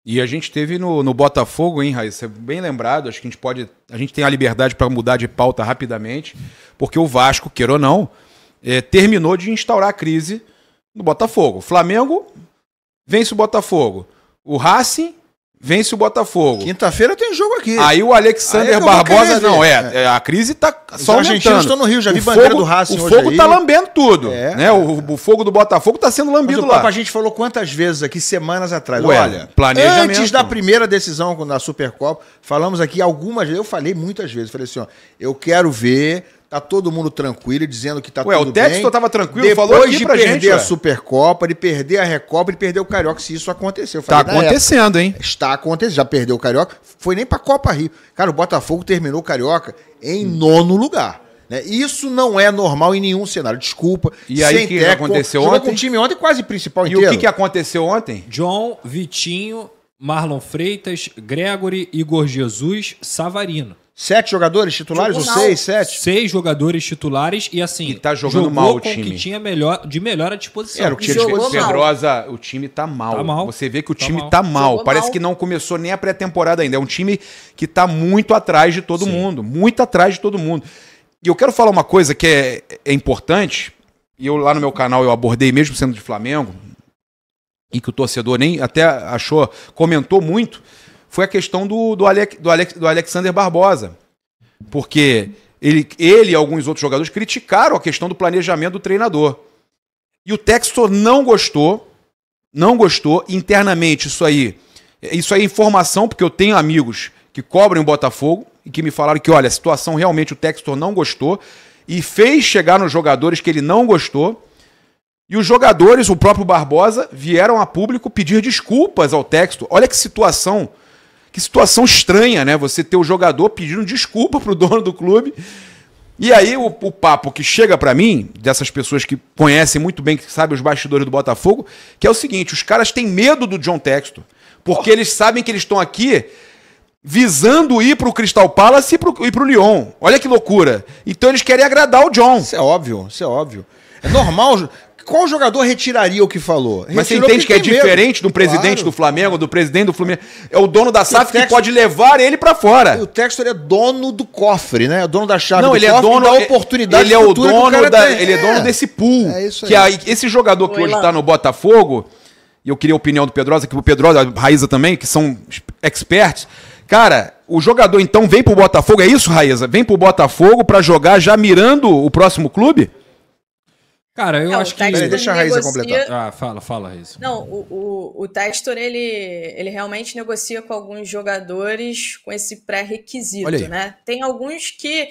E a gente teve no Botafogo, hein, Raíssa? Bem lembrado, acho que a gente tem a liberdade para mudar de pauta rapidamente, porque o Vasco, queira ou não, terminou de instaurar a crise no Botafogo. O Flamengo vence o Botafogo. O Racing vence o Botafogo. Quinta-feira tem jogo aqui. Aí o Alexander Barbosa... Não, a crise tá só aumentando. Os argentinos estão no Rio, já vi bandeira do Racing hoje. O fogo tá lambendo tudo. Né? O fogo do Botafogo tá sendo lambido lá. A gente falou quantas vezes aqui, semanas atrás. Olha, planejamento. Antes da primeira decisão da Supercopa, falamos aqui algumas vezes, eu falei muitas vezes, falei assim, ó, eu quero ver... Tá todo mundo tranquilo, dizendo que tá tudo bem. O Textor tava tranquilo, depois falou aqui pra gente. Depois de perder a Supercopa, de perder a Recopa, de perder o Carioca, se isso aconteceu. Tá acontecendo, hein? Está acontecendo, já perdeu o Carioca, foi nem pra Copa Rio. Cara, o Botafogo terminou o Carioca em 9º lugar. Né? Isso não é normal em nenhum cenário. Desculpa. E aí o que aconteceu ontem? Jogou com o time ontem quase principal e inteiro. E o que aconteceu ontem? John, Vitinho, Marlon Freitas, Gregory, Igor Jesus, Savarino. 7 jogadores titulares ou 6, 7? 6 jogadores titulares e assim... E tá jogando mal o time. Que tinha de melhor à disposição. Era o que Pedrosa, o time tá mal. Tá mal. Você vê que o time tá mal. Parece que não começou nem a pré-temporada ainda. É um time que tá muito atrás de todo mundo. Muito atrás de todo mundo. E eu quero falar uma coisa que é importante. E eu lá no meu canal eu abordei, mesmo sendo de Flamengo, e que o torcedor nem até comentou muito, foi a questão do Alexander Barbosa. Porque ele e alguns outros jogadores criticaram a questão do planejamento do treinador. E o Textor não gostou internamente isso aí é informação, porque eu tenho amigos que cobrem o Botafogo e que me falaram que, olha, a situação realmente o Textor não gostou e fez chegar nos jogadores que ele não gostou. E os jogadores, o próprio Barbosa, vieram a público pedir desculpas ao Textor. Olha que situação estranha, né? Você ter o jogador pedindo desculpa pro dono do clube. E aí o papo que chega pra mim, dessas pessoas que conhecem muito bem, que sabem os bastidores do Botafogo, que é o seguinte, os caras têm medo do John Textor, porque eles sabem que eles estão aqui visando ir pro Crystal Palace e pro Lyon. Olha que loucura. Então eles querem agradar o John. Isso é óbvio. É normal... Qual jogador retiraria o que falou? Mas você entende que é diferente do presidente do Flamengo, do presidente do Fluminense? É o dono da SAF que pode levar ele pra fora. O Textor é dono do cofre, né? É dono da chave do cofre. Não, ele é dono da oportunidade. Ele é o dono ele é dono desse pool. É isso aí. Que esse jogador que hoje tá no Botafogo, e eu queria a opinião do Pedrosa, que o Pedrosa, a Raíza também, que são experts. Cara, o jogador então vem pro Botafogo, é isso, Raíza? Vem pro Botafogo pra jogar já mirando o próximo clube? Cara, eu acho que... Deixa a Raíza completar. Fala, Raíza. Não, o Textor, ele realmente negocia com alguns jogadores com esse pré-requisito, né? Tem alguns que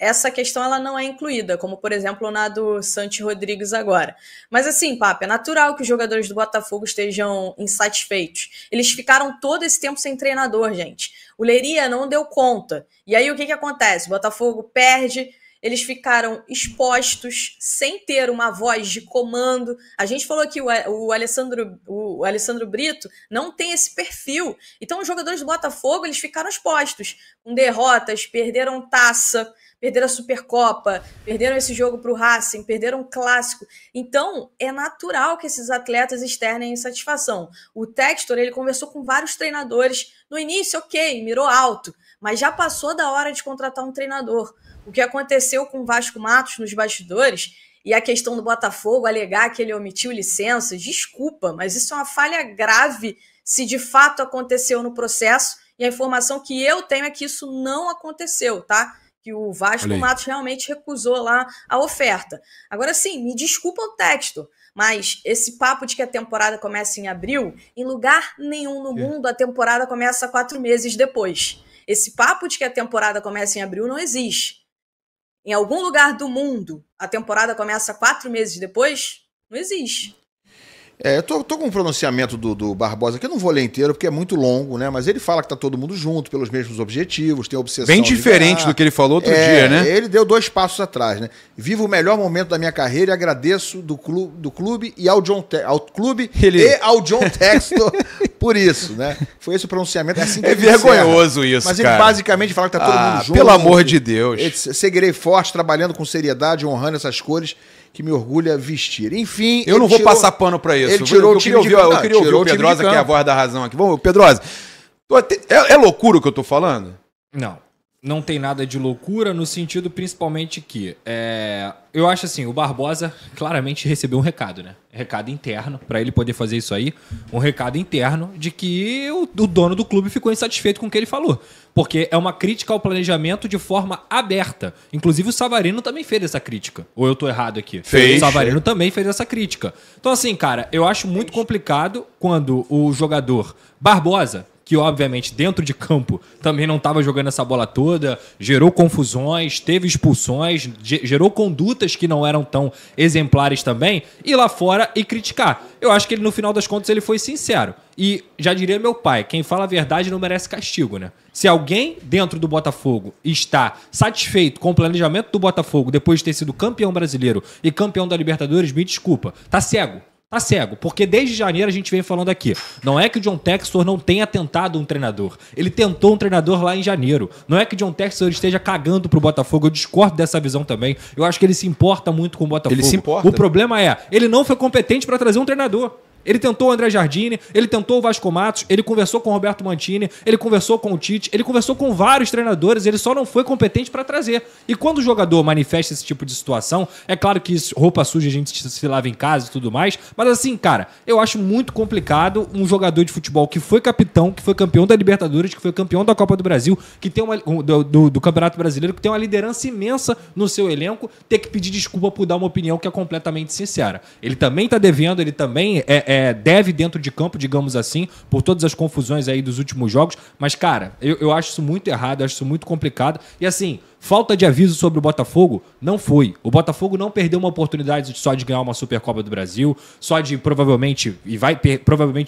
essa questão ela não é incluída, como, por exemplo, na do Santi Rodrigues agora. Mas assim, Papo, é natural que os jogadores do Botafogo estejam insatisfeitos. Eles ficaram todo esse tempo sem treinador, gente. O Leiria não deu conta. E aí, o que acontece? O Botafogo perde... Eles ficaram expostos, sem ter uma voz de comando. A gente falou que o Alessandro Brito não tem esse perfil. Então, os jogadores do Botafogo, eles ficaram expostos, com derrotas, perderam taça, perderam a Supercopa, perderam esse jogo para o Racing, perderam um clássico. Então, é natural que esses atletas externem insatisfação. O Textor, ele conversou com vários treinadores. No início, ok, mirou alto, mas já passou da hora de contratar um treinador. O que aconteceu com o Vasco Matos nos bastidores e a questão do Botafogo alegar que ele omitiu licenças, desculpa, mas isso é uma falha grave se de fato aconteceu no processo, e a informação que eu tenho é que isso não aconteceu, tá? Que o Vasco Matos realmente recusou lá a oferta. Agora sim, me desculpa o texto, mas esse papo de que a temporada começa em abril, em lugar nenhum no mundo a temporada começa 4 meses depois. Esse papo de que a temporada começa em abril não existe. Em algum lugar do mundo, a temporada começa 4 meses depois? Não existe. Eu tô com um pronunciamento do Barbosa, que eu não vou ler inteiro, porque é muito longo, né? Mas ele fala que tá todo mundo junto, pelos mesmos objetivos, tem obsessão. Bem diferente do que ele falou outro dia, né? Ele deu 2 passos atrás, né? Vivo o melhor momento da minha carreira e agradeço do clube e ao John Textor por isso, né? Foi esse o pronunciamento. Assim É vergonhoso isso, mas cara. Mas ele basicamente fala que tá todo mundo junto. Pelo amor de Deus. Seguirei forte, trabalhando com seriedade, honrando essas cores que me orgulha vestir. Enfim, eu não vou passar pano pra isso. Ele tirou o time de campo. Eu queria ouvir o Pedrosa, que é a voz da razão aqui. Vamos, Pedrosa. É loucura o que eu tô falando? Não tem nada de loucura no sentido principalmente que eu acho assim, o Barbosa claramente recebeu um recado, né? Recado interno, para ele poder fazer isso aí, um recado interno de que o dono do clube ficou insatisfeito com o que ele falou. Porque é uma crítica ao planejamento de forma aberta. Inclusive o Savarino também fez essa crítica. Ou eu tô errado aqui? Fez. O Savarino também fez essa crítica. Então assim, cara, eu acho muito complicado quando o jogador Barbosa, que obviamente dentro de campo também não estava jogando essa bola toda, gerou confusões, teve expulsões, gerou condutas que não eram tão exemplares também, ir lá fora e criticar. Eu acho que ele, no final das contas, ele foi sincero. E já diria meu pai, quem fala a verdade não merece castigo, né? Se alguém dentro do Botafogo está satisfeito com o planejamento do Botafogo depois de ter sido campeão brasileiro e campeão da Libertadores, me desculpa, tá cego. Tá cego, porque desde janeiro a gente vem falando aqui. Não é que o John Textor não tenha tentado um treinador. Ele tentou um treinador lá em janeiro. Não é que o John Textor esteja cagando pro Botafogo. Eu discordo dessa visão também. Eu acho que ele se importa muito com o Botafogo. Ele se importa. O problema é, ele não foi competente para trazer um treinador. Ele tentou o André Jardine, ele tentou o Vasco Matos, ele conversou com o Roberto Mantini, ele conversou com o Tite, ele conversou com vários treinadores, ele só não foi competente para trazer. E quando o jogador manifesta esse tipo de situação, é claro que roupa suja a gente se lava em casa e tudo mais, mas assim, cara, eu acho muito complicado um jogador de futebol que foi capitão, que foi campeão da Libertadores, que foi campeão da Copa do Brasil, que tem do Campeonato Brasileiro, que tem uma liderança imensa no seu elenco, ter que pedir desculpa por dar uma opinião que é completamente sincera. Ele também tá devendo, ele também deve dentro de campo, digamos assim, por todas as confusões aí dos últimos jogos, mas cara, eu acho isso muito errado, eu acho isso muito complicado, e assim, falta de aviso sobre o Botafogo não foi. O Botafogo não perdeu uma oportunidade só de ganhar uma Supercopa do Brasil, só de provavelmente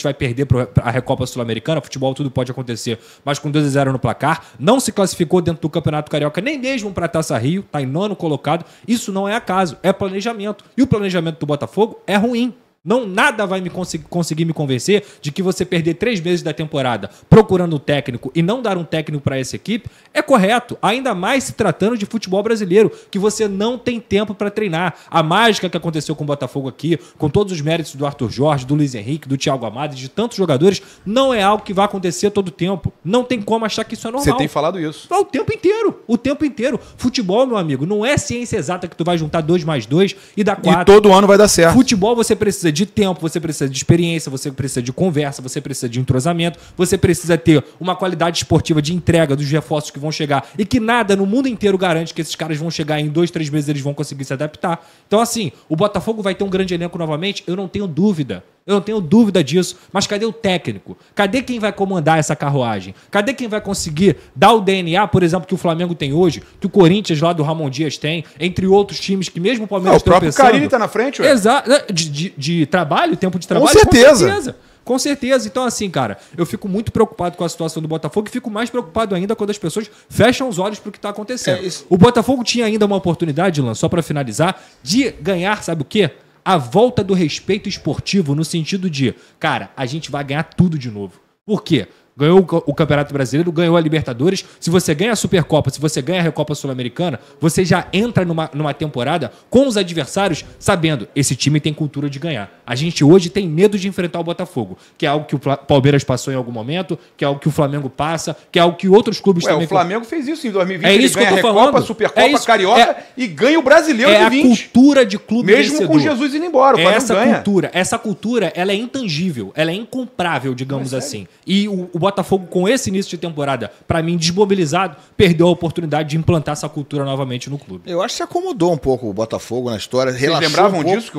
vai perder a Recopa Sul-Americana, futebol tudo pode acontecer, mas com 2-0 no placar, não se classificou dentro do Campeonato Carioca, nem mesmo para a Taça Rio, tá em 9º colocado, isso não é acaso, é planejamento, e o planejamento do Botafogo é ruim. Nada vai conseguir me convencer de que você perder 3 meses da temporada procurando um técnico e não dar um técnico para essa equipe é correto, ainda mais se tratando de futebol brasileiro, que você não tem tempo para treinar. A mágica que aconteceu com o Botafogo aqui, com todos os méritos do Arthur Jorge, do Luiz Henrique, do Thiago Amado e de tantos jogadores, não é algo que vai acontecer todo o tempo. Não tem como achar que isso é normal. Você tem falado isso. O tempo inteiro. O tempo inteiro. Futebol, meu amigo, não é ciência exata que tu vai juntar 2 mais 2 e dar 4. E todo ano vai dar certo. Futebol você precisa de tempo, você precisa de experiência, você precisa de conversa, você precisa de entrosamento, você precisa ter uma qualidade esportiva de entrega dos reforços que vão chegar e que nada no mundo inteiro garante que esses caras vão chegar em 2, 3 meses eles vão conseguir se adaptar. Então assim, o Botafogo vai ter um grande elenco novamente? Eu não tenho dúvida. Eu não tenho dúvida disso. Mas cadê o técnico? Cadê quem vai comandar essa carruagem? Cadê quem vai conseguir dar o DNA, por exemplo, que o Flamengo tem hoje, que o Corinthians lá do Ramon Dias tem, entre outros times que mesmo o Palmeiras o próprio Carille tá na frente, ué. Exato. De trabalho, tempo de trabalho. Com certeza. Com certeza. Então, assim, cara, eu fico muito preocupado com a situação do Botafogo e fico mais preocupado ainda quando as pessoas fecham os olhos pro que tá acontecendo. O Botafogo tinha ainda uma oportunidade, Lan, só pra finalizar, de ganhar, sabe o quê? A volta do respeito esportivo no sentido de, cara, a gente vai ganhar tudo de novo. Por quê? Ganhou o Campeonato Brasileiro, ganhou a Libertadores. Se você ganha a Supercopa, se você ganha a Recopa Sul-Americana, você já entra numa temporada com os adversários sabendo, esse time tem cultura de ganhar. A gente hoje tem medo de enfrentar o Botafogo, que é algo que o Palmeiras passou em algum momento, que é algo que o Flamengo passa, que é algo que outros clubes também... O Flamengo fez isso em 2020, é isso ele ganha a Recopa, Supercopa, Carioca e ganha o Brasileiro de 20. É a cultura de clube mesmo vencedor. Com Jesus indo embora, o Flamengo ganha. Essa cultura, ela é intangível, ela é incomprável, digamos assim. E o Botafogo, com esse início de temporada, pra mim, desmobilizado, perdeu a oportunidade de implantar essa cultura novamente no clube. Eu acho que se acomodou um pouco o Botafogo na história. Vocês lembravam disso? Que o